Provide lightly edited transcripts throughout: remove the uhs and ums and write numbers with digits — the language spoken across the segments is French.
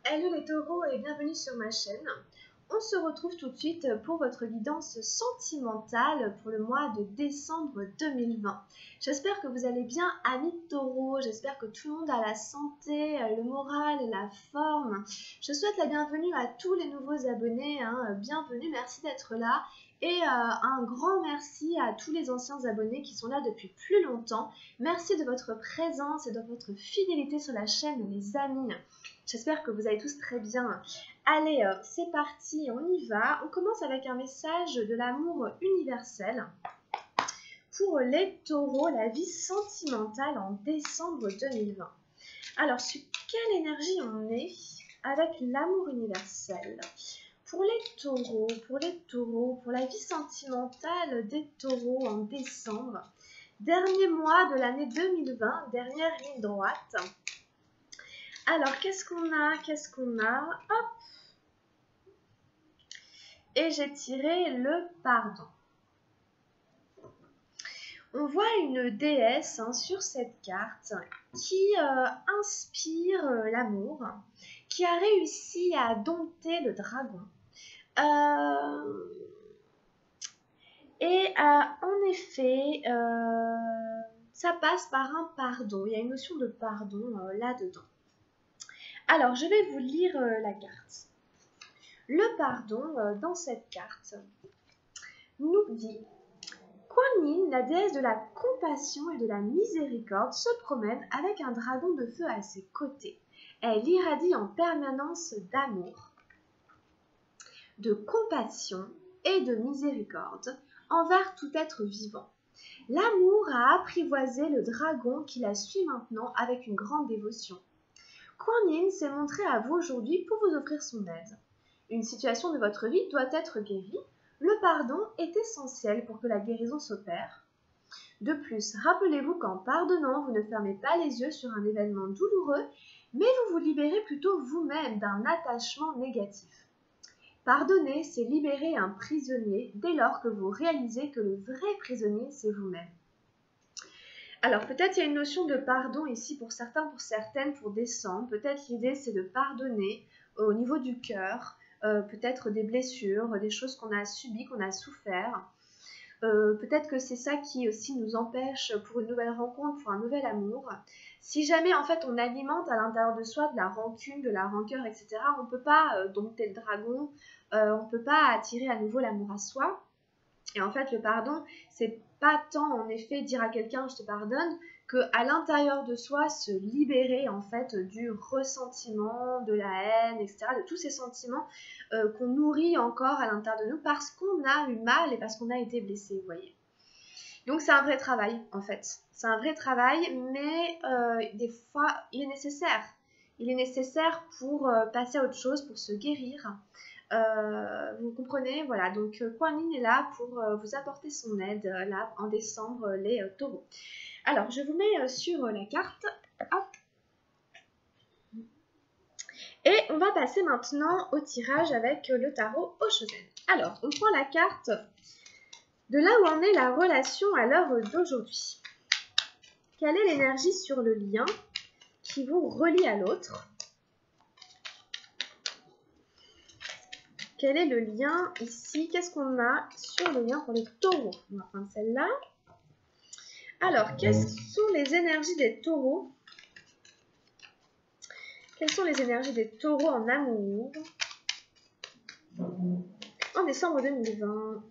Hello les taureaux et bienvenue sur ma chaîne. On se retrouve tout de suite pour votre guidance sentimentale pour le mois de décembre 2020. J'espère que vous allez bien, amis taureaux. J'espère que tout le monde a la santé, le moral et la forme. Je souhaite la bienvenue à tous les nouveaux abonnés. Bienvenue, merci d'être là. Et un grand merci à tous les anciens abonnés qui sont là depuis plus longtemps. Merci de votre présence et de votre fidélité sur la chaîne, les amis. J'espère que vous allez tous très bien. Allez, c'est parti, on y va. On commence avec un message de l'amour universel. Pour les taureaux, la vie sentimentale en décembre 2020. Alors, sur quelle énergie on est avec l'amour universel ? Pour les taureaux, pour la vie sentimentale des taureaux en décembre, dernier mois de l'année 2020, dernière ligne droite. Alors, qu'est-ce qu'on a? Hop! Et j'ai tiré le pardon. On voit une déesse sur cette carte qui inspire l'amour, qui a réussi à dompter le dragon. En effet, ça passe par un pardon. Il y a une notion de pardon là-dedans. Alors, je vais vous lire la carte. Le pardon, dans cette carte, nous dit « Kuan Yin, la déesse de la compassion et de la miséricorde, se promène avec un dragon de feu à ses côtés. Elle irradie en permanence d'amour, de compassion et de miséricorde envers tout être vivant. L'amour a apprivoisé le dragon qui la suit maintenant avec une grande dévotion. Kuan Yin s'est montré à vous aujourd'hui pour vous offrir son aide. Une situation de votre vie doit être guérie. Le pardon est essentiel pour que la guérison s'opère. De plus, rappelez-vous qu'en pardonnant, vous ne fermez pas les yeux sur un événement douloureux, mais vous vous libérez plutôt vous-même d'un attachement négatif. Pardonner, c'est libérer un prisonnier dès lors que vous réalisez que le vrai prisonnier, c'est vous-même. Alors, peut-être il y a une notion de pardon ici pour certains, pour certaines, pour décembre. Peut-être l'idée, c'est de pardonner au niveau du cœur, peut-être des blessures, des choses qu'on a subies, qu'on a souffert. Peut-être que c'est ça qui aussi nous empêche pour une nouvelle rencontre, pour un nouvel amour. Si jamais, en fait, on alimente à l'intérieur de soi de la rancune, de la rancœur, etc., on ne peut pas dompter le dragon, on ne peut pas attirer à nouveau l'amour à soi. Et en fait, le pardon, c'est pas tant en effet dire à quelqu'un je te pardonne, que à l'intérieur de soi se libérer en fait du ressentiment, de la haine, etc., de tous ces sentiments qu'on nourrit encore à l'intérieur de nous parce qu'on a eu mal et parce qu'on a été blessé, vous voyez. Donc c'est un vrai travail en fait. C'est un vrai travail, mais des fois il est nécessaire. Il est nécessaire pour passer à autre chose, pour se guérir. Vous comprenez, voilà, donc Kuan Yin est là pour vous apporter son aide là en décembre, les taureaux. Alors je vous mets sur la carte. Hop. Et on va passer maintenant au tirage avec le tarot Oshozen. Alors on prend la carte de là où en est la relation à l'heure d'aujourd'hui. Quelle est l'énergie sur le lien qui vous relie à l'autre? Quel est le lien ici? Qu'est-ce qu'on a sur le lien pour les taureaux? On va prendre celle-là. Alors, quelles sont les énergies des taureaux? Quelles sont les énergies des taureaux en amour en décembre 2020?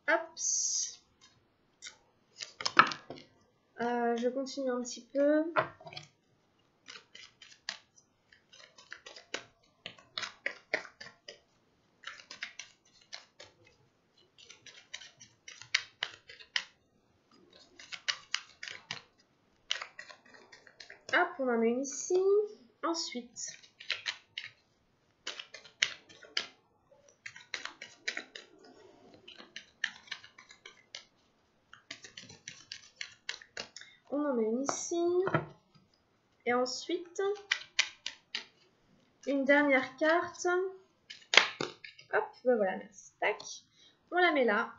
Hop. Je continue un petit peu. Hop, on en met une ici. Ensuite, on en met une ici. Et ensuite, une dernière carte. Hop, ben voilà, merci. Tac, on la met là.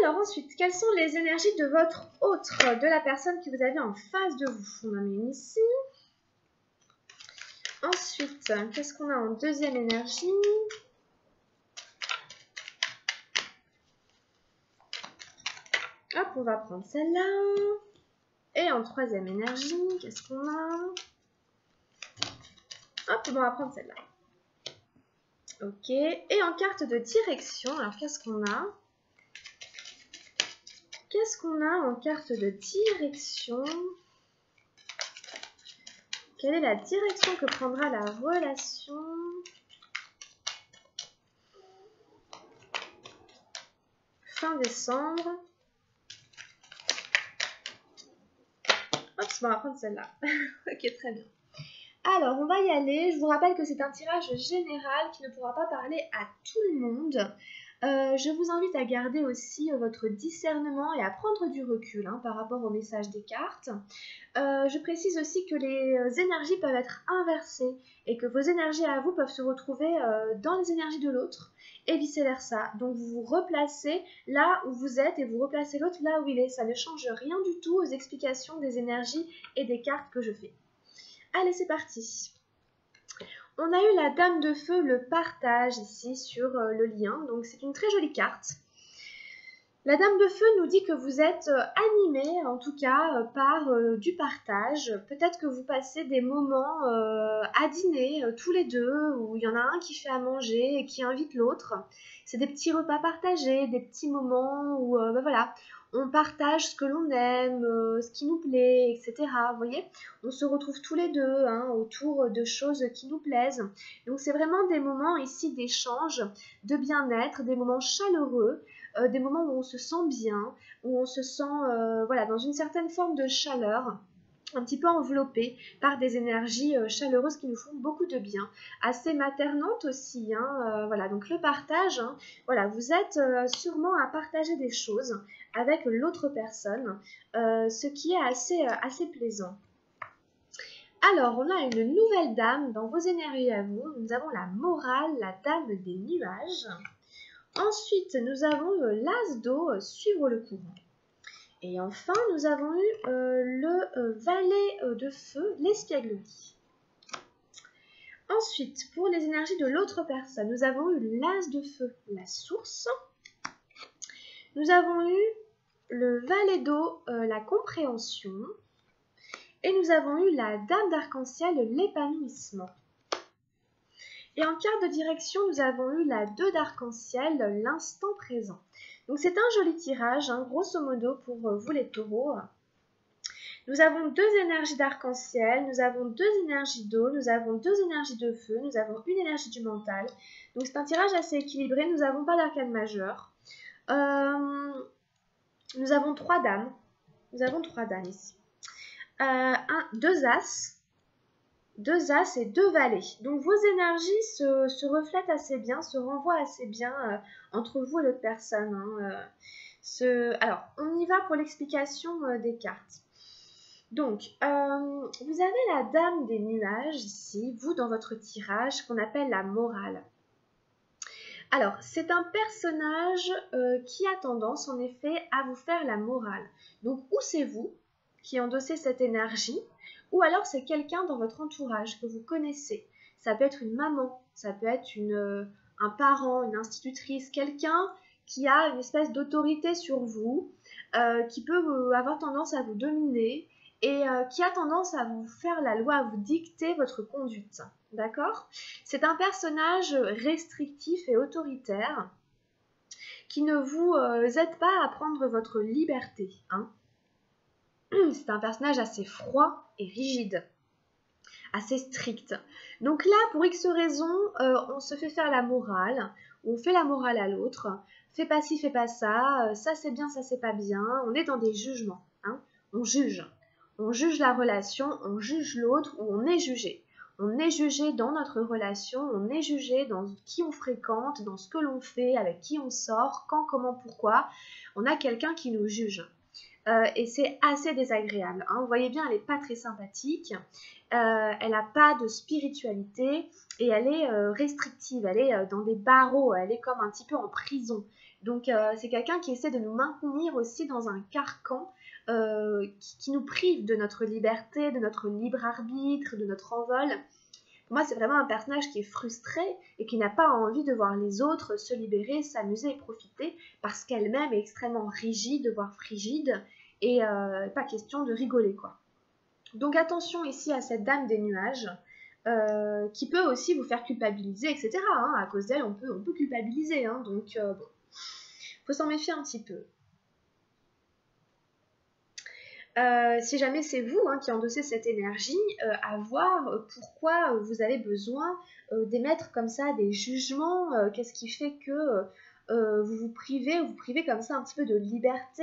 Alors ensuite, quelles sont les énergies de votre autre, de la personne que vous avez en face de vous? On en met une ici. Ensuite, qu'est-ce qu'on a en deuxième énergie? Hop, on va prendre celle-là. Et en troisième énergie, qu'est-ce qu'on a? Hop, on va prendre celle-là. Ok, et en carte de direction, alors qu'est-ce qu'on a? Qu'est-ce qu'on a en carte de direction? Quelle est la direction que prendra la relation? Fin décembre. Hop, on va prendre celle-là. Ok, très bien. Alors, on va y aller. Je vous rappelle que c'est un tirage général qui ne pourra pas parler à tout le monde. Je vous invite à garder aussi votre discernement et à prendre du recul par rapport au message des cartes. Je précise aussi que les énergies peuvent être inversées et que vos énergies à vous peuvent se retrouver dans les énergies de l'autre et vice-versa. Donc vous vous replacez là où vous êtes et vous replacez l'autre là où il est. Ça ne change rien du tout aux explications des énergies et des cartes que je fais. Allez, c'est parti. On a eu la Dame de Feu, le partage ici sur le lien. Donc c'est une très jolie carte. La Dame de Feu nous dit que vous êtes animé, en tout cas, par du partage. Peut-être que vous passez des moments à dîner, tous les deux, où il y en a un qui fait à manger et qui invite l'autre. C'est des petits repas partagés, des petits moments où, voilà, on partage ce que l'on aime, ce qui nous plaît, etc. Vous voyez, on se retrouve tous les deux autour de choses qui nous plaisent. Donc c'est vraiment des moments ici d'échange, de bien-être, des moments chaleureux. Des moments où on se sent bien, où on se sent voilà, dans une certaine forme de chaleur, un petit peu enveloppé par des énergies chaleureuses qui nous font beaucoup de bien, assez maternantes aussi. Voilà, donc le partage, voilà, vous êtes sûrement à partager des choses avec l'autre personne, ce qui est assez plaisant. Alors, on a une nouvelle dame dans vos énergies à vous. Nous avons la morale, la dame des nuages. Ensuite, nous avons l'as d'eau, suivre le courant. Et enfin, nous avons eu le valet de feu, l'espièglerie. Ensuite, pour les énergies de l'autre personne, nous avons eu l'as de feu, la source. Nous avons eu le valet d'eau, la compréhension. Et nous avons eu la dame d'arc-en-ciel, l'épanouissement. Et en carte de direction, nous avons eu la 2 d'arc-en-ciel, l'instant présent. Donc c'est un joli tirage, grosso modo pour vous les taureaux. Nous avons 2 énergies d'arc-en-ciel, nous avons 2 énergies d'eau, nous avons 2 énergies de feu, nous avons une énergie du mental. Donc c'est un tirage assez équilibré, nous n'avons pas d'arcane majeur. Nous avons 3 dames. Nous avons 3 dames ici. 2 as. 2 as et 2 valets. Donc vos énergies se reflètent assez bien, se renvoient assez bien entre vous et l'autre personne. Alors, on y va pour l'explication des cartes. Donc, vous avez la dame des nuages ici, vous dans votre tirage, qu'on appelle la morale. Alors, c'est un personnage qui a tendance en effet à vous faire la morale. Donc, ou c'est vous qui endossez cette énergie, ou alors c'est quelqu'un dans votre entourage que vous connaissez. Ça peut être une maman, ça peut être un parent, une institutrice, quelqu'un qui a une espèce d'autorité sur vous, qui peut avoir tendance à vous dominer et qui a tendance à vous faire la loi, à vous dicter votre conduite. D'accord ? C'est un personnage restrictif et autoritaire qui ne vous aide pas à prendre votre liberté. C'est un personnage assez froid et rigide, assez strict. Donc là, pour X raisons, on se fait faire la morale, on fait la morale à l'autre, fais pas ci, fais pas ça, ça c'est bien, ça c'est pas bien, on est dans des jugements, on juge la relation, on juge l'autre ou on est jugé. On est jugé dans notre relation, on est jugé dans qui on fréquente, dans ce que l'on fait, avec qui on sort, quand, comment, pourquoi. On a quelqu'un qui nous juge. et c'est assez désagréable. Hein. Vous voyez bien, elle n'est pas très sympathique, elle n'a pas de spiritualité et elle est restrictive, elle est dans des barreaux, elle est comme un petit peu en prison. Donc c'est quelqu'un qui essaie de nous maintenir aussi dans un carcan qui nous prive de notre liberté, de notre libre arbitre, de notre envol. Pour moi, c'est vraiment un personnage qui est frustré et qui n'a pas envie de voir les autres se libérer, s'amuser et profiter parce qu'elle-même est extrêmement rigide, voire frigide et pas question de rigoler, quoi. Donc attention ici à cette dame des nuages qui peut aussi vous faire culpabiliser, etc. Hein. À cause d'elle, on peut culpabiliser, hein. Donc bon, faut s'en méfier un petit peu. Si jamais c'est vous hein, qui endossez cette énergie, à voir pourquoi vous avez besoin d'émettre comme ça des jugements, qu'est-ce qui fait que vous vous privez comme ça un petit peu de liberté.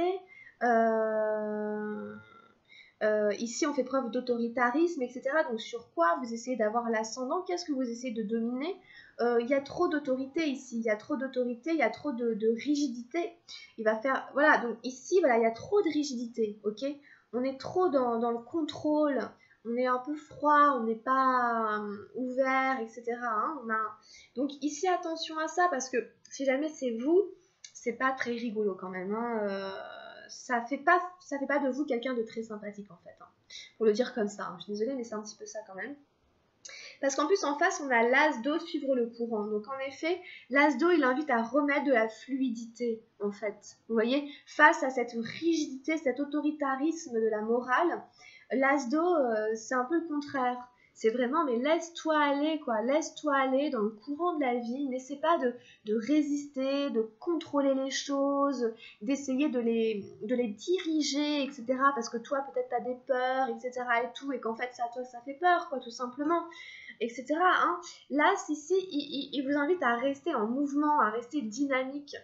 Ici, on fait preuve d'autoritarisme, etc. Donc, sur quoi vous essayez d'avoir l'ascendant? Qu'est-ce que vous essayez de dominer? Il y a trop d'autorité ici, il y a trop d'autorité, il y a trop de rigidité. Il va faire, voilà, donc ici, voilà, il y a trop de rigidité, ok? On est trop dans le contrôle, on est un peu froid, on n'est pas ouvert, etc. Hein, donc ici, attention à ça, parce que si jamais c'est vous, c'est pas très rigolo quand même, hein, ça fait pas de vous quelqu'un de très sympathique en fait, hein, pour le dire comme ça. Hein. Je suis désolée, mais c'est un petit peu ça quand même. Parce qu'en plus, en face, on a l'as d'eau, suivre le courant. Donc, en effet, l'as d'eau, il invite à remettre de la fluidité, en fait. Vous voyez, face à cette rigidité, cet autoritarisme de la morale, l'as d'eau, c'est un peu le contraire. C'est vraiment, mais laisse-toi aller, quoi. Laisse-toi aller dans le courant de la vie. N'essaie pas de résister, de contrôler les choses, d'essayer de les diriger, etc. Parce que toi, peut-être, tu as des peurs, etc. et tout, et qu'en fait, ça, toi, ça fait peur, quoi, tout simplement. Etc. Hein. Là, ici, il vous invite à rester en mouvement, à rester dynamique,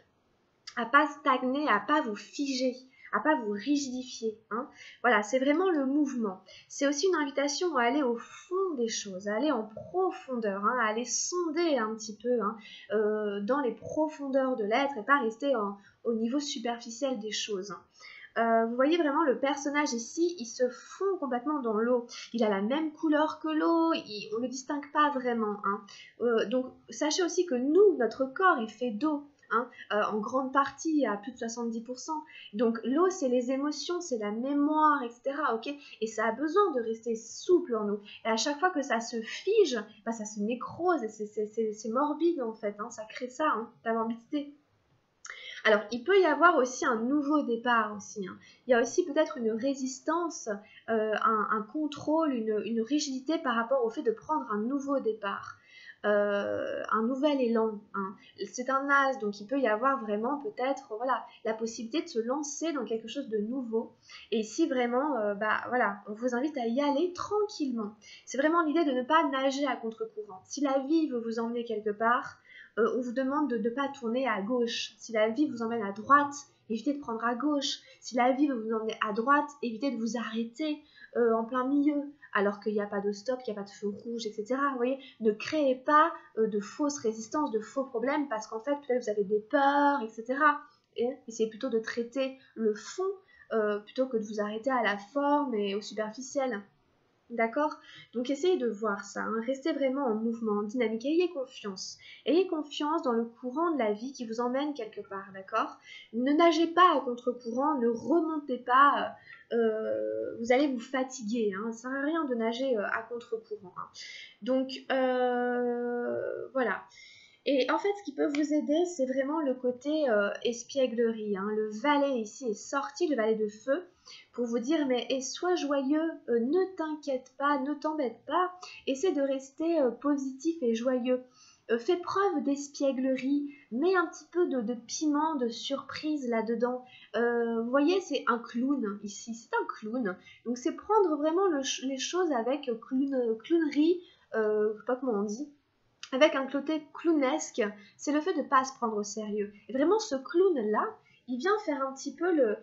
à pas stagner, à pas vous figer, à pas vous rigidifier. Hein. Voilà, c'est vraiment le mouvement. C'est aussi une invitation à aller au fond des choses, à aller en profondeur, hein, à aller sonder un petit peu hein, dans les profondeurs de l'être et pas rester au niveau superficiel des choses. Vous voyez vraiment le personnage ici, il se fond complètement dans l'eau. Il a la même couleur que l'eau, on ne le distingue pas vraiment. Hein. Donc sachez aussi que nous, notre corps est fait d'eau. Hein, en grande partie, à plus de 70%. Donc l'eau, c'est les émotions, c'est la mémoire, etc. Okay, et ça a besoin de rester souple en nous. Et à chaque fois que ça se fige, bah, ça se nécrose, c'est morbide en fait. Hein, ça crée ça, hein, la morbidité. Alors, il peut y avoir aussi un nouveau départ aussi. Hein. Il y a aussi peut-être une résistance, un contrôle, une rigidité par rapport au fait de prendre un nouveau départ. Un nouvel élan. Hein. C'est un as, donc il peut y avoir vraiment peut-être voilà, la possibilité de se lancer dans quelque chose de nouveau. Et si vraiment, voilà, on vous invite à y aller tranquillement. C'est vraiment l'idée de ne pas nager à contre-courant. Si la vie veut vous emmener quelque part, on vous demande de ne pas tourner à gauche. Si la vie vous emmène à droite, évitez de prendre à gauche. Si la vie veut vous emmener à droite, évitez de vous arrêter en plein milieu, alors qu'il n'y a pas de stop, qu'il n'y a pas de feu rouge, etc. Vous voyez, ne créez pas de fausses résistances, de faux problèmes, parce qu'en fait, peut-être vous avez des peurs, etc. Et essayez plutôt de traiter le fond plutôt que de vous arrêter à la forme et au superficiel. D'accord? Donc essayez de voir ça, hein. Restez vraiment en mouvement, en dynamique, ayez confiance. Ayez confiance dans le courant de la vie qui vous emmène quelque part, d'accord? Ne nagez pas à contre-courant, ne remontez pas, vous allez vous fatiguer, hein. Ça ne sert à rien de nager à contre-courant. Hein. Donc voilà. Et en fait, ce qui peut vous aider, c'est vraiment le côté espièglerie. Hein. Le valet ici est sorti, le valet de feu, pour vous dire, mais sois joyeux, ne t'inquiète pas, ne t'embête pas, essaie de rester positif et joyeux. Fais preuve d'espièglerie, mets un petit peu de piment, de surprise là-dedans. Vous voyez, c'est un clown ici, c'est un clown. Donc c'est prendre vraiment les choses avec clownerie, je sais pas comment on dit, avec un côté clownesque, c'est le fait de ne pas se prendre au sérieux. Et vraiment, ce clown-là, il vient faire un petit peu le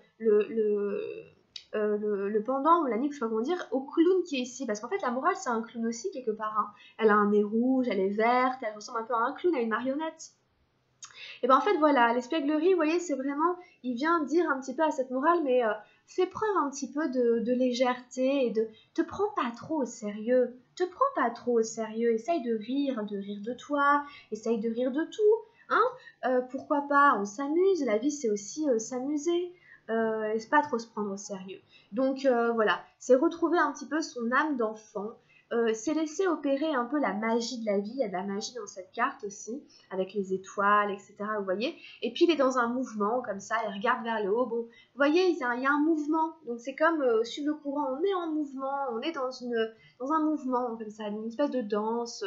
pendant, ou la nique, je sais pas comment dire, au clown qui est ici. Parce qu'en fait, la morale, c'est un clown aussi, quelque part. Hein. Elle a un nez rouge, elle est verte, elle ressemble un peu à un clown, à une marionnette. Et bien en fait, voilà, l'espièglerie, vous voyez, c'est vraiment, il vient dire un petit peu à cette morale, mais fais preuve un petit peu de légèreté et de te prends pas trop au sérieux. Te prends pas trop au sérieux. Essaye de rire de toi, essaye de rire de tout. Hein, pourquoi pas, on s'amuse. La vie, c'est aussi s'amuser. Et c'est pas trop se prendre au sérieux. Donc voilà, c'est retrouver un petit peu son âme d'enfant. C'est laisser opérer un peu la magie de la vie. Il y a de la magie dans cette carte aussi, avec les étoiles, etc. Vous voyez. Et puis il est dans un mouvement comme ça, il regarde vers le haut. Bon, vous voyez, il y a un mouvement. Donc c'est comme suivre le courant. On est en mouvement, on est dans un mouvement comme ça, une espèce de danse.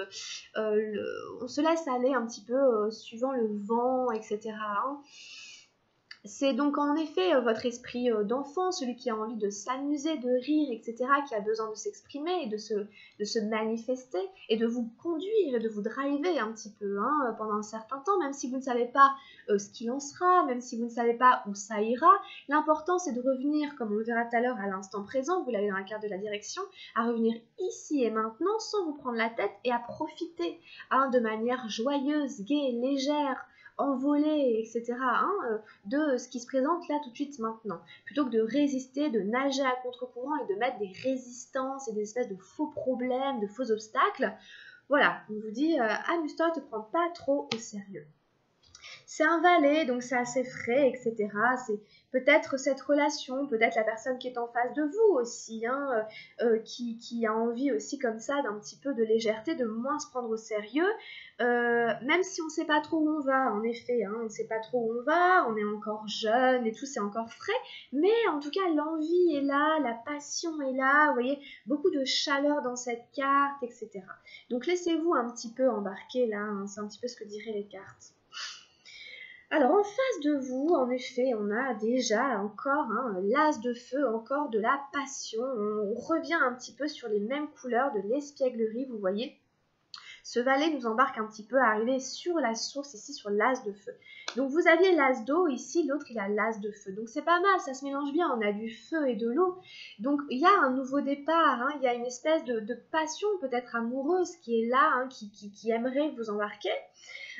On se laisse aller un petit peu suivant le vent, etc. Hein. C'est donc en effet votre esprit d'enfant, celui qui a envie de s'amuser, de rire, etc., qui a besoin de s'exprimer et de se manifester et de vous conduire et de vous driver un petit peu hein, pendant un certain temps, même si vous ne savez pas ce qu'il en sera, même si vous ne savez pas où ça ira. L'important, c'est de revenir, comme on le verra tout à l'heure, à l'instant présent, vous l'avez dans la carte de la direction, à revenir ici et maintenant sans vous prendre la tête et à profiter hein, de manière joyeuse, gaie, légère, envolée, etc., hein, de ce qui se présente là tout de suite maintenant, plutôt que de résister, de nager à contre-courant et de mettre des résistances et des espèces de faux problèmes, de faux obstacles. Voilà, on vous dit, amuse-toi, ne te prends pas trop au sérieux. C'est un valet, donc c'est assez frais, etc. C'est peut-être cette relation, peut-être la personne qui est en face de vous aussi, hein, qui a envie aussi comme ça d'un petit peu de légèreté, de moins se prendre au sérieux, même si on ne sait pas trop où on va, en effet, hein, on ne sait pas trop où on va, on est encore jeune et tout, c'est encore frais, mais en tout cas l'envie est là, la passion est là, vous voyez, beaucoup de chaleur dans cette carte, etc. Donc laissez-vous un petit peu embarquer là, hein, c'est un petit peu ce que diraient les cartes. Alors en face de vous, en effet, on a déjà encore hein, l'as de feu, encore de la passion. On revient un petit peu sur les mêmes couleurs de l'espièglerie, vous voyez. Ce valet nous embarque un petit peu à arriver sur la source, ici sur l'as de feu. Donc vous aviez l'as d'eau, ici l'autre il a l'as de feu. Donc c'est pas mal, ça se mélange bien, on a du feu et de l'eau. Donc il y a un nouveau départ, hein, il y a une espèce de passion peut-être amoureuse qui est là, hein, qui aimerait vous embarquer.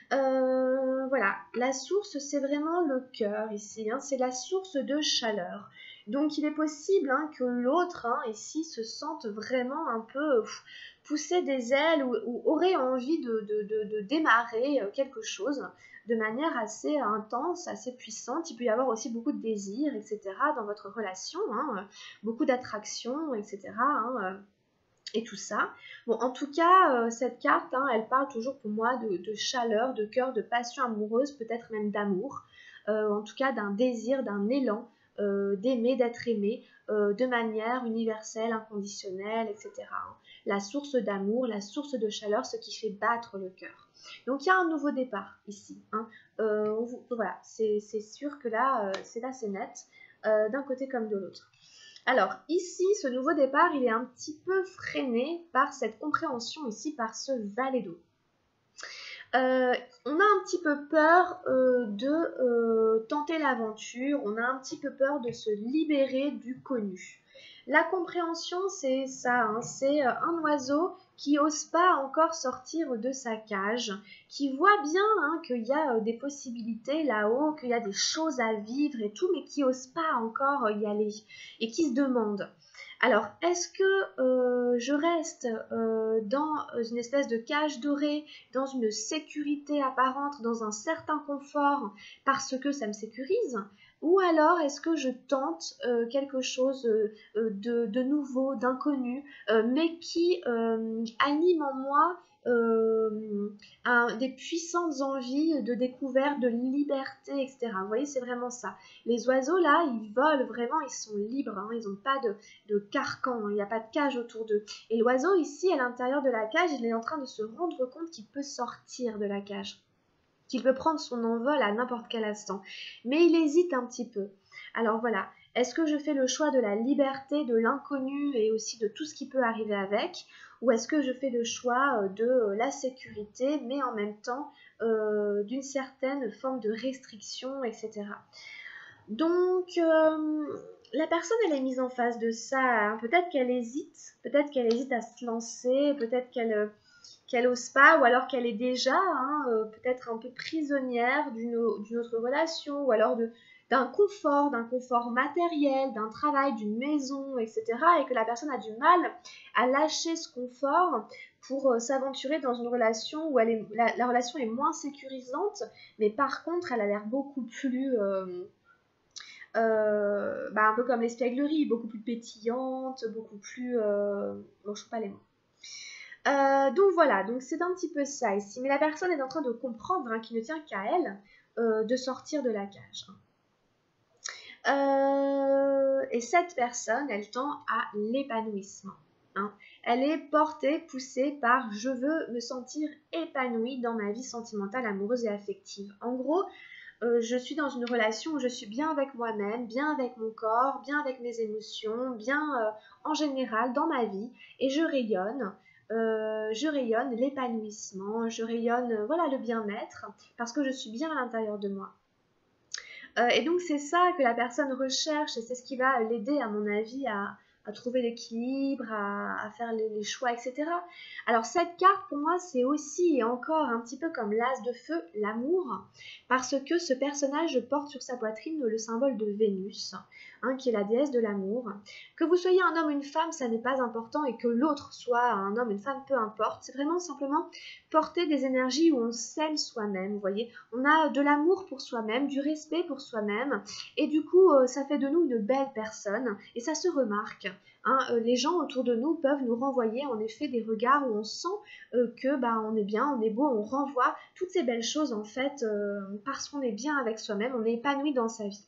Voilà, la source c'est vraiment le cœur ici, hein, c'est la source de chaleur. Donc il est possible hein, que l'autre hein, ici se sente vraiment un peu pousser des ailes ou aurait envie de démarrer quelque chose de manière assez intense, assez puissante. Il peut y avoir aussi beaucoup de désir, etc. dans votre relation, hein, beaucoup d'attraction, etc. Hein, et tout ça. Bon, en tout cas, cette carte, hein, elle parle toujours pour moi de chaleur, de cœur, de passion amoureuse, peut-être même d'amour, en tout cas d'un désir, d'un élan, d'aimer, d'être aimé, de manière universelle, inconditionnelle, etc. Hein. La source d'amour, la source de chaleur, ce qui fait battre le cœur. Donc il y a un nouveau départ ici. Hein. Voilà, c'est sûr que là, c'est net, d'un côté comme de l'autre. Alors ici, ce nouveau départ, il est un petit peu freiné par cette compréhension ici, par ce valet d'eau. On a un petit peu peur de tenter l'aventure, on a un petit peu peur de se libérer du connu. La compréhension, c'est ça, hein, c'est un oiseau qui n'ose pas encore sortir de sa cage, qui voit bien hein, qu'il y a des possibilités là-haut, qu'il y a des choses à vivre et tout, mais qui n'ose pas encore y aller et qui se demande. Alors, est-ce que je reste dans une espèce de cage dorée, dans une sécurité apparente, dans un certain confort, parce que ça me sécurise? Ou alors est-ce que je tente quelque chose de nouveau, d'inconnu, mais qui anime en moi des puissantes envies de découverte, de liberté, etc. Vous voyez, c'est vraiment ça. Les oiseaux, là, ils volent vraiment, ils sont libres, hein, ils n'ont pas de carcan, il n'y a pas de cage autour d'eux. Et l'oiseau, ici, à l'intérieur de la cage, il est en train de se rendre compte qu'il peut sortir de la cage, qu'il peut prendre son envol à n'importe quel instant. Mais il hésite un petit peu. Alors voilà, est-ce que je fais le choix de la liberté, de l'inconnu et aussi de tout ce qui peut arriver avec, ou est-ce que je fais le choix de la sécurité, mais en même temps d'une certaine forme de restriction, etc. Donc, la personne, elle est mise en face de ça. Hein. Peut-être qu'elle hésite à se lancer, peut-être qu'elle n'ose pas, ou alors qu'elle est déjà hein, peut-être un peu prisonnière d'une autre relation, ou alors d'un confort matériel, d'un travail, d'une maison, etc. et que la personne a du mal à lâcher ce confort pour s'aventurer dans une relation où la relation est moins sécurisante, mais par contre elle a l'air beaucoup plus un peu comme l'espièglerie, beaucoup plus pétillante, beaucoup plus bon, je trouve pas les mots. Donc voilà, donc c'est un petit peu ça ici. Mais la personne est en train de comprendre hein, qu'il ne tient qu'à elle de sortir de la cage. Et cette personne, elle tend à l'épanouissement. Hein. Elle est portée, poussée par je veux me sentir épanouie dans ma vie sentimentale, amoureuse et affective. En gros, je suis dans une relation où je suis bien avec moi-même, bien avec mon corps, bien avec mes émotions, bien en général dans ma vie et je rayonne. Je rayonne l'épanouissement, je rayonne voilà le bien-être parce que je suis bien à l'intérieur de moi. Et donc c'est ça que la personne recherche et c'est ce qui va l'aider à mon avis à trouver l'équilibre, à faire les choix, etc. Alors cette carte pour moi c'est aussi et encore un petit peu comme l'as de feu, l'amour, parce que ce personnage porte sur sa poitrine le symbole de Vénus, hein, qui est la déesse de l'amour. Que vous soyez un homme ou une femme, ça n'est pas important et que l'autre soit un homme ou une femme, peu importe. C'est vraiment simplement porter des énergies où on s'aime soi-même, vous voyez. On a de l'amour pour soi-même, du respect pour soi-même et du coup ça fait de nous une belle personne et ça se remarque. Hein, les gens autour de nous peuvent nous renvoyer en effet des regards où on sent que on est bien, on est beau, on renvoie toutes ces belles choses en fait parce qu'on est bien avec soi-même, on est épanoui dans sa vie.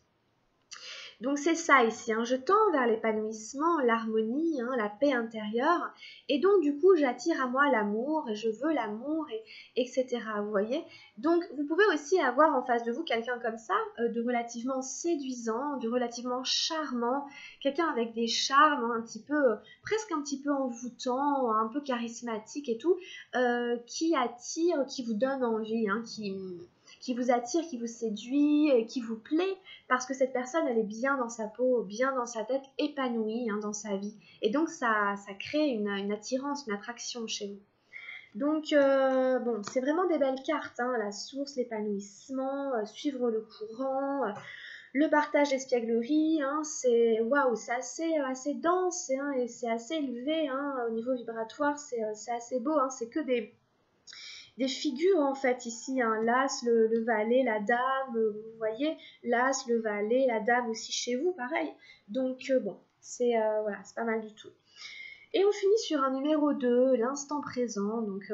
Donc c'est ça ici, hein, je tends vers l'épanouissement, l'harmonie, hein, la paix intérieure, et donc du coup j'attire à moi l'amour, et je veux l'amour, etc. Vous voyez. Donc vous pouvez aussi avoir en face de vous quelqu'un comme ça, de relativement séduisant, de relativement charmant, quelqu'un avec des charmes, hein, un petit peu, presque un petit peu envoûtant, un peu charismatique et tout, qui attire, qui vous donne envie, hein, qui vous attire, qui vous séduit, qui vous plaît, parce que cette personne, elle est bien dans sa peau, bien dans sa tête, épanouie hein, dans sa vie. Et donc, ça crée une attirance, une attraction chez vous. Donc, bon, c'est vraiment des belles cartes, hein, la source, l'épanouissement, suivre le courant, le partage d'espièglerie, hein, c'est waouh, c'est assez dense hein, et c'est assez élevé hein, au niveau vibratoire, c'est assez beau, hein, c'est que des figures en fait ici, hein, l'as, le valet, la dame, vous voyez, l'as, le valet, la dame aussi chez vous, pareil. Donc bon, c'est voilà, c'est pas mal du tout. Et on finit sur un numéro 2, l'instant présent, donc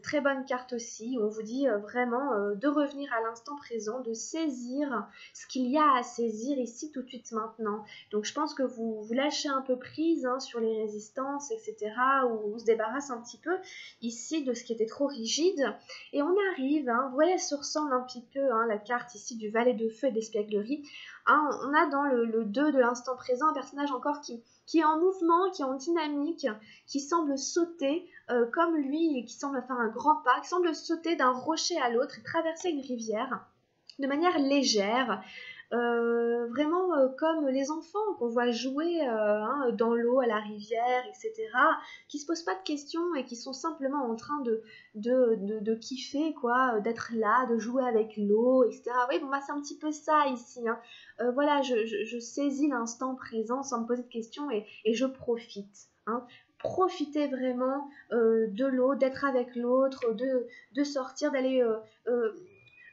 très bonne carte aussi, on vous dit vraiment de revenir à l'instant présent, de saisir ce qu'il y a à saisir ici tout de suite maintenant. Donc je pense que vous lâchez un peu prise hein, sur les résistances, etc., ou on se débarrasse un petit peu ici de ce qui était trop rigide, et on arrive, hein, vous voyez, elle se ressemble un petit peu, hein, la carte ici du valet de feu et d'espièglerie, hein, on a dans le 2 de l'instant présent un personnage encore qui est en mouvement, qui est en dynamique, qui semble sauter comme lui et qui semble faire un grand pas, qui semble sauter d'un rocher à l'autre et traverser une rivière de manière légère, vraiment comme les enfants qu'on voit jouer hein, dans l'eau, à la rivière, etc., qui se posent pas de questions et qui sont simplement en train de kiffer, quoi, d'être là, de jouer avec l'eau, etc. Oui, bon, c'est un petit peu ça ici. Hein. Voilà, je saisis l'instant présent sans me poser de questions et je profite. Hein. Profiter vraiment de l'eau, d'être avec l'autre, de sortir, d'aller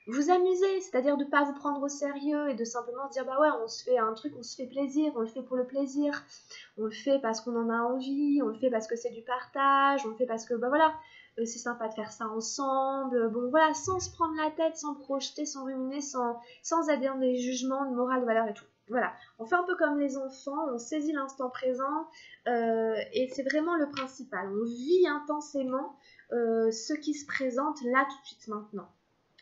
vous amuser, c'est-à-dire de ne pas vous prendre au sérieux et de simplement dire bah ouais, on se fait un truc, on se fait plaisir, on le fait pour le plaisir, on le fait parce qu'on en a envie, on le fait parce que c'est du partage, on le fait parce que bah voilà, c'est sympa de faire ça ensemble, bon voilà, sans se prendre la tête, sans projeter, sans ruminer, sans aller dans des jugements de morale, de valeur et tout. Voilà, on fait un peu comme les enfants, on saisit l'instant présent et c'est vraiment le principal. On vit intensément ce qui se présente là tout de suite maintenant.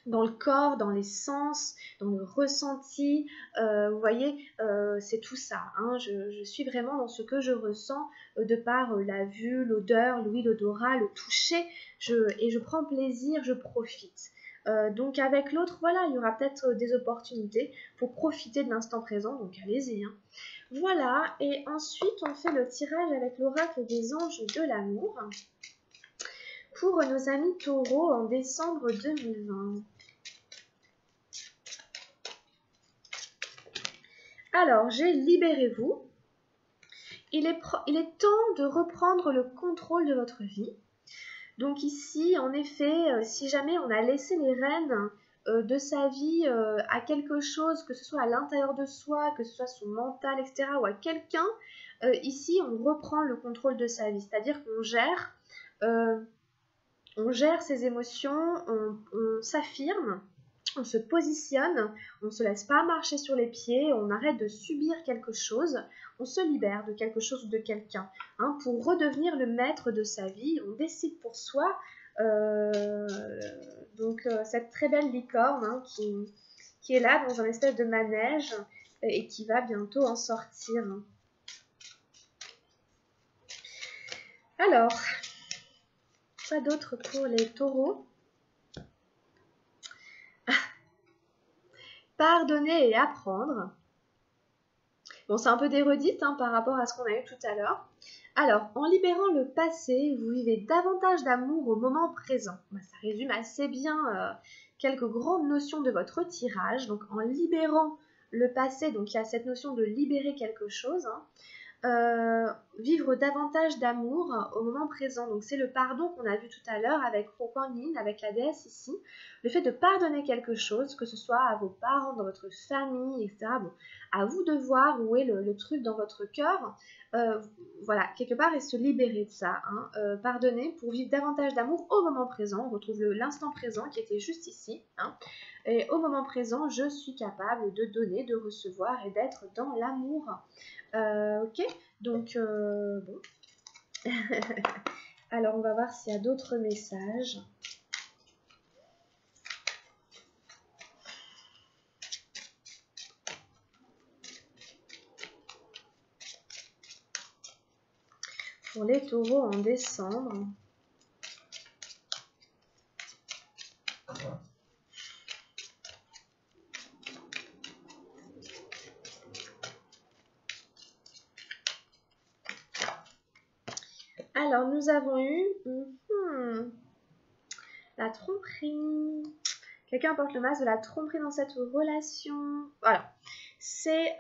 Dans le corps, dans les sens, dans le ressenti, vous voyez, c'est tout ça. Hein. Je suis vraiment dans ce que je ressens de par la vue, l'odeur, l'ouïe, l'odorat, le toucher, et je prends plaisir, je profite. Donc avec l'autre, voilà, il y aura peut-être des opportunités pour profiter de l'instant présent, donc allez-y. Hein. Voilà, et ensuite on fait le tirage avec l'oracle des anges de l'amour pour nos amis taureaux en décembre 2020. Alors, j'ai libérez-vous. Il est temps de reprendre le contrôle de votre vie. Donc ici, en effet, si jamais on a laissé les rênes de sa vie à quelque chose, que ce soit à l'intérieur de soi, que ce soit son mental, etc., ou à quelqu'un, ici, on reprend le contrôle de sa vie. C'est-à-dire qu'on gère ses émotions, on s'affirme, on se positionne, on ne se laisse pas marcher sur les pieds, on arrête de subir quelque chose, on se libère de quelque chose ou de quelqu'un, hein, pour redevenir le maître de sa vie, on décide pour soi. Donc cette très belle licorne, hein, qui est là dans un espèce de manège et qui va bientôt en sortir. Alors, quoi d'autre pour les taureaux? Pardonner et apprendre. Bon, c'est un peu des redites hein, par rapport à ce qu'on a eu tout à l'heure. Alors, en libérant le passé, vous vivez davantage d'amour au moment présent. Ça résume assez bien quelques grandes notions de votre tirage. Donc, en libérant le passé, donc il y a cette notion de libérer quelque chose. Hein. Vivre davantage d'amour au moment présent. Donc c'est le pardon qu'on a vu tout à l'heure avec Rokunin, avec la déesse ici. Le fait de pardonner quelque chose, que ce soit à vos parents, dans votre famille, etc. Bon, à vous de voir où est le truc dans votre cœur. Voilà, quelque part, et se libérer de ça. Hein. Pardonner pour vivre davantage d'amour au moment présent. On retrouve l'instant présent qui était juste ici. Hein. Et au moment présent, je suis capable de donner, de recevoir et d'être dans l'amour. Ok, donc bon. Alors on va voir s'il y a d'autres messages. Pour les taureaux en décembre. Alors nous avons eu la tromperie. Quelqu'un porte le masque de la tromperie dans cette relation. Voilà. C'est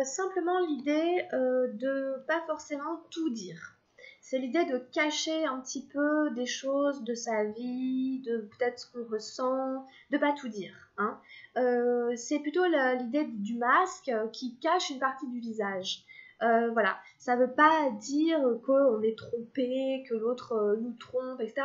simplement l'idée de pas forcément tout dire. C'est l'idée de cacher un petit peu des choses de sa vie, de peut-être ce qu'on ressent, de pas tout dire. Hein. C'est plutôt l'idée du masque qui cache une partie du visage. Voilà, ça veut pas dire qu'on est trompé, que l'autre nous trompe, etc.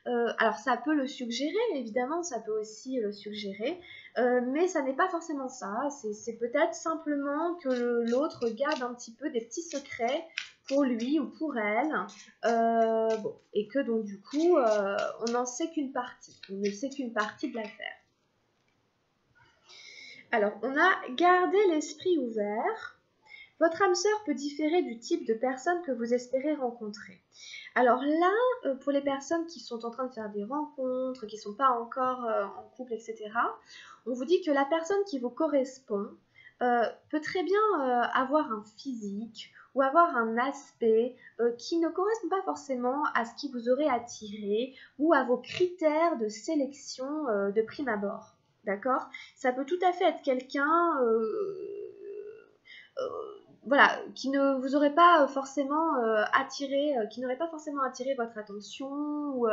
Alors ça peut le suggérer, évidemment, ça peut aussi le suggérer, mais ça n'est pas forcément ça. C'est peut-être simplement que l'autre garde un petit peu des petits secrets pour lui ou pour elle, bon, et que donc du coup, on n'en sait qu'une partie. On ne sait qu'une partie de l'affaire. Alors, on a gardé l'esprit ouvert. Votre âme sœur peut différer du type de personne que vous espérez rencontrer. Alors là, pour les personnes qui sont en train de faire des rencontres, qui ne sont pas encore en couple, etc., on vous dit que la personne qui vous correspond peut très bien avoir un physique ou avoir un aspect qui ne correspond pas forcément à ce qui vous aurait attiré ou à vos critères de sélection de prime abord. D'accord ? Ça peut tout à fait être quelqu'un voilà, qui ne vous aurait pas forcément attiré, qui n'aurait pas forcément attiré votre attention. Ou,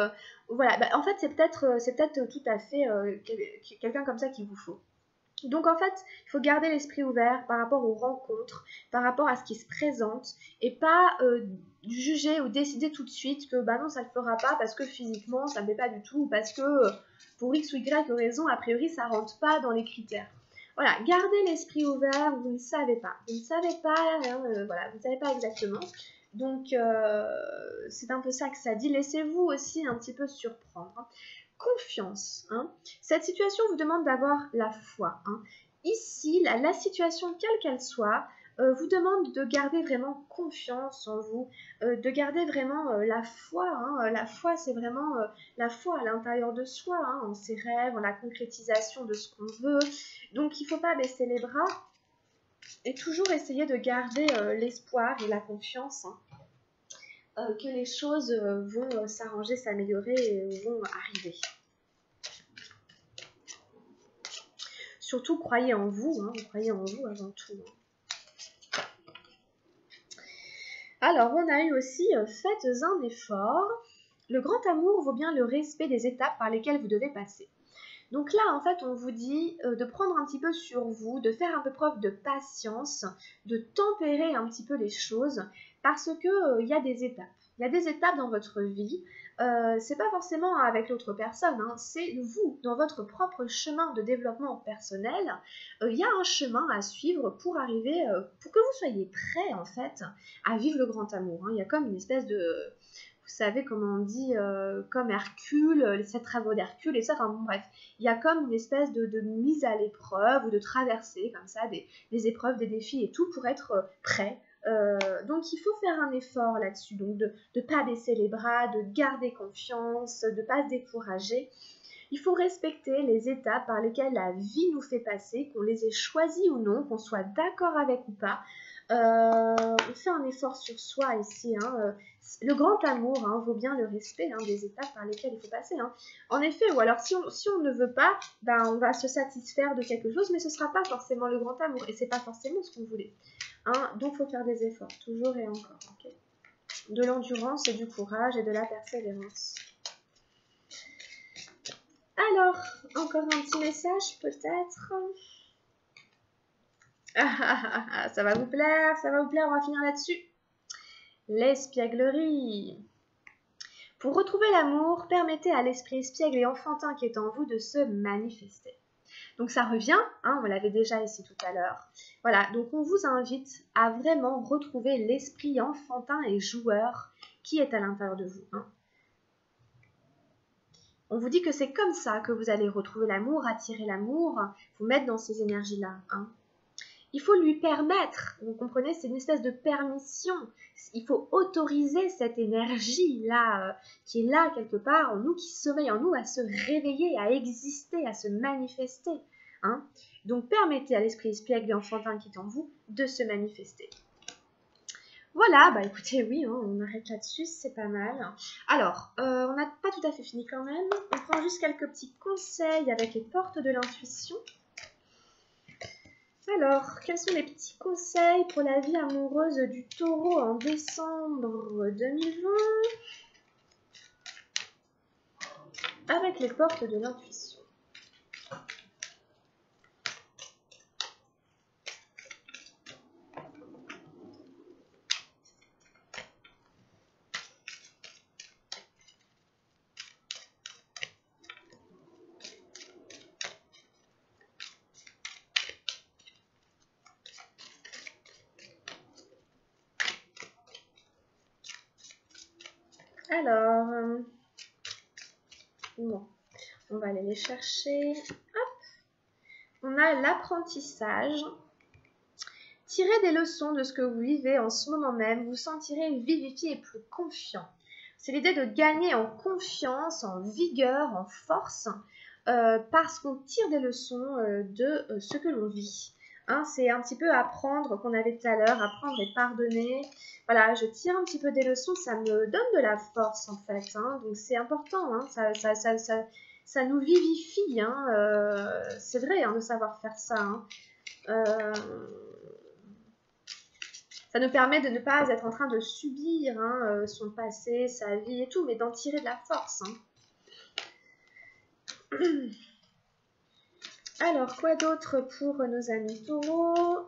voilà, en fait, c'est peut-être tout à fait quelqu'un comme ça qu'il vous faut. Donc en fait, il faut garder l'esprit ouvert par rapport aux rencontres, par rapport à ce qui se présente, et pas juger ou décider tout de suite que bah non, ça ne le fera pas parce que physiquement, ça ne me plaît pas du tout, ou parce que pour X ou Y raison, a priori, ça ne rentre pas dans les critères. Voilà, gardez l'esprit ouvert, vous ne savez pas. Vous ne savez pas, voilà, vous ne savez pas exactement. Donc, c'est un peu ça que ça dit. Laissez-vous aussi un petit peu surprendre. Confiance. Hein. Cette situation vous demande d'avoir la foi. Hein. Ici, la situation, quelle qu'elle soit, vous demande de garder vraiment confiance en vous, de garder vraiment la foi. Hein. La foi, c'est vraiment la foi à l'intérieur de soi, hein, en ses rêves, en la concrétisation de ce qu'on veut. Donc, il ne faut pas baisser les bras et toujours essayer de garder l'espoir et la confiance. Hein. Que les choses vont s'arranger, s'améliorer et vont arriver. Surtout, croyez en vous, hein, croyez en vous avant tout. Alors, on a eu aussi faites un effort. Le grand amour vaut bien le respect des étapes par lesquelles vous devez passer. Donc là, en fait, on vous dit de prendre un petit peu sur vous, de faire un peu preuve de patience, de tempérer un petit peu les choses, parce que il y a des étapes. Il y a des étapes dans votre vie. C'est pas forcément avec l'autre personne, hein, c'est vous, dans votre propre chemin de développement personnel. Il y a un chemin à suivre pour arriver, pour que vous soyez prêt, en fait, à vivre le grand amour. Hein. Il y a comme une espèce de... Vous savez comment on dit, comme Hercule, ces travaux d'Hercule et ça, enfin bon, bref, il y a comme une espèce de mise à l'épreuve ou de traversée comme ça, des épreuves, des défis et tout pour être prêt. Donc il faut faire un effort là-dessus, donc de ne pas baisser les bras, de garder confiance, de ne pas se décourager. Il faut respecter les étapes par lesquelles la vie nous fait passer, qu'on les ait choisies ou non, qu'on soit d'accord avec ou pas. On fait un effort sur soi ici. Hein. Le grand amour vaut bien le respect des étapes par lesquelles il faut passer. Hein. En effet, ou alors si on ne veut pas, on va se satisfaire de quelque chose, mais ce ne sera pas forcément le grand amour. Et ce n'est pas forcément ce qu'on voulait. Hein. Donc il faut faire des efforts, toujours et encore. Okay. De l'endurance et du courage et de la persévérance. Alors, encore un petit message peut-être. Ça va vous plaire, on va finir là-dessus. L'espièglerie. Pour retrouver l'amour, permettez à l'esprit espiègle et enfantin qui est en vous de se manifester. Donc ça revient, on l'avait déjà ici tout à l'heure. Voilà, donc on vous invite à vraiment retrouver l'esprit enfantin et joueur qui est à l'intérieur de vous. On vous dit que c'est comme ça que vous allez retrouver l'amour, attirer l'amour, vous mettre dans ces énergies-là. Il faut lui permettre, vous comprenez, c'est une espèce de permission. Il faut autoriser cette énergie-là, qui est là quelque part en nous, qui sommeille en nous, à se réveiller, à exister, à se manifester. Donc permettez à l'esprit espiègle et enfantin qui est en vous de se manifester. Voilà, écoutez, oui, on arrête là-dessus, c'est pas mal. Alors, on n'a pas tout à fait fini quand même. On prend juste quelques petits conseils avec les portes de l'intuition. Alors, quels sont les petits conseils pour la vie amoureuse du taureau en décembre 2020 avec les portes de l'intuition? Alors, bon, on va aller les chercher. Hop. On a l'apprentissage. Tirez des leçons de ce que vous vivez en ce moment même. Vous sentirez vivifié et plus confiant. C'est l'idée de gagner en confiance, en vigueur, en force, parce qu'on tire des leçons de ce que l'on vit. C'est un petit peu apprendre qu'on avait tout à l'heure, apprendre et pardonner. Voilà, je tire un petit peu des leçons, ça me donne de la force en fait. Donc c'est important, ça nous vivifie. C'est vrai de savoir faire ça. Ça nous permet de ne pas être en train de subir son passé, sa vie et tout, mais d'en tirer de la force. Alors, quoi d'autre pour nos amis taureaux?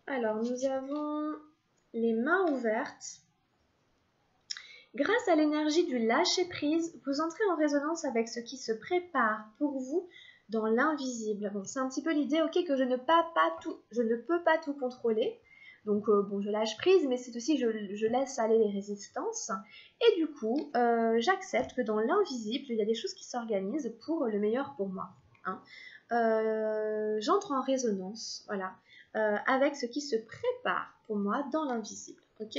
Alors, nous avons les mains ouvertes. Grâce à l'énergie du lâcher-prise, vous entrez en résonance avec ce qui se prépare pour vous dans l'invisible. Bon, c'est un petit peu l'idée, ok, que je ne peux pas tout contrôler. Donc, je lâche prise, mais c'est aussi, je laisse aller les résistances. Et du coup, j'accepte que dans l'invisible, il y a des choses qui s'organisent pour le meilleur pour moi. J'entre en résonance, voilà, avec ce qui se prépare pour moi dans l'invisible, ok?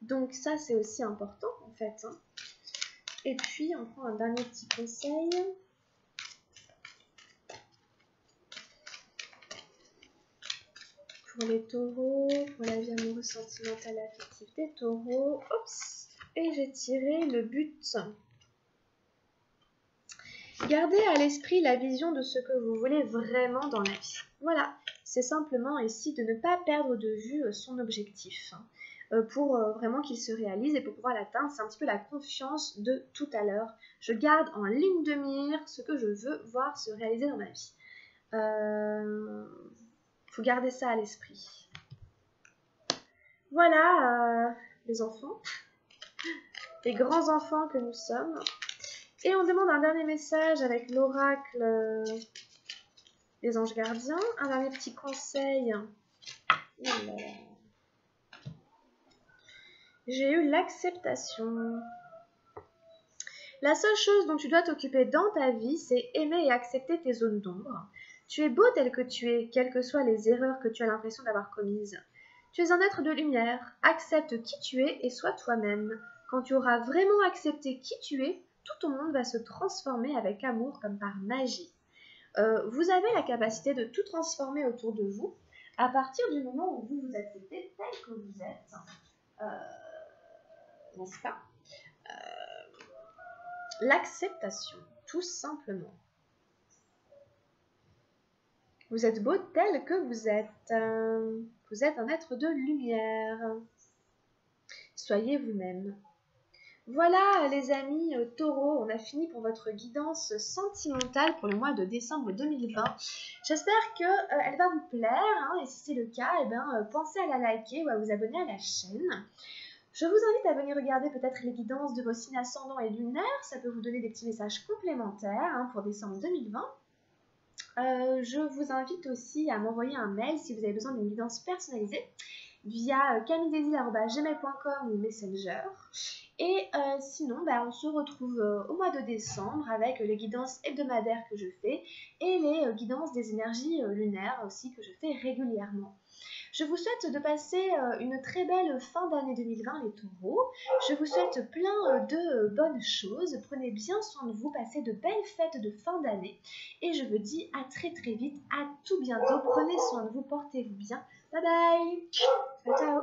Donc ça, c'est aussi important, en fait. Et puis, on prend un dernier petit conseil. Pour les taureaux, pour la vie amoureuse, sentimentale, affective des taureaux. Oups! Et j'ai tiré le but. Gardez à l'esprit la vision de ce que vous voulez vraiment dans la vie. Voilà, c'est simplement ici de ne pas perdre de vue son objectif pour vraiment qu'il se réalise et pour pouvoir l'atteindre. C'est un petit peu la confiance de tout à l'heure. Je garde en ligne de mire ce que je veux voir se réaliser dans ma vie. Faut garder ça à l'esprit. Voilà les enfants, les grands enfants que nous sommes. Et on demande un dernier message avec l'oracle des anges gardiens. Un dernier petit conseil. J'ai eu l'acceptation. La seule chose dont tu dois t'occuper dans ta vie, c'est aimer et accepter tes zones d'ombre. Tu es beau tel que tu es, quelles que soient les erreurs que tu as l'impression d'avoir commises. Tu es un être de lumière. Accepte qui tu es et sois toi-même. Quand tu auras vraiment accepté qui tu es, tout ton monde va se transformer avec amour comme par magie. Vous avez la capacité de tout transformer autour de vous à partir du moment où vous vous acceptez tel que vous êtes. N'est-ce pas? L'acceptation, tout simplement. Vous êtes beau tel que vous êtes. Vous êtes un être de lumière. Soyez vous-même. Voilà les amis taureaux, on a fini pour votre guidance sentimentale pour le mois de décembre 2020. J'espère qu'elle va vous plaire hein, et si c'est le cas, pensez à la liker ou à vous abonner à la chaîne. Je vous invite à venir regarder peut-être les guidances de vos signes ascendants et lunaires, ça peut vous donner des petits messages complémentaires hein, pour décembre 2020. Je vous invite aussi à m'envoyer un mail si vous avez besoin d'une guidance personnalisée via camilledesil@gmail.com ou Messenger. Et sinon, on se retrouve au mois de décembre avec les guidances hebdomadaires que je fais et les guidances des énergies lunaires aussi que je fais régulièrement. Je vous souhaite de passer une très belle fin d'année 2020 les taureaux. Je vous souhaite plein de bonnes choses. Prenez bien soin de vous, passez de belles fêtes de fin d'année. Et je vous dis à très très vite, à tout bientôt. Prenez soin de vous, portez-vous bien. Bye bye. Ciao, ciao.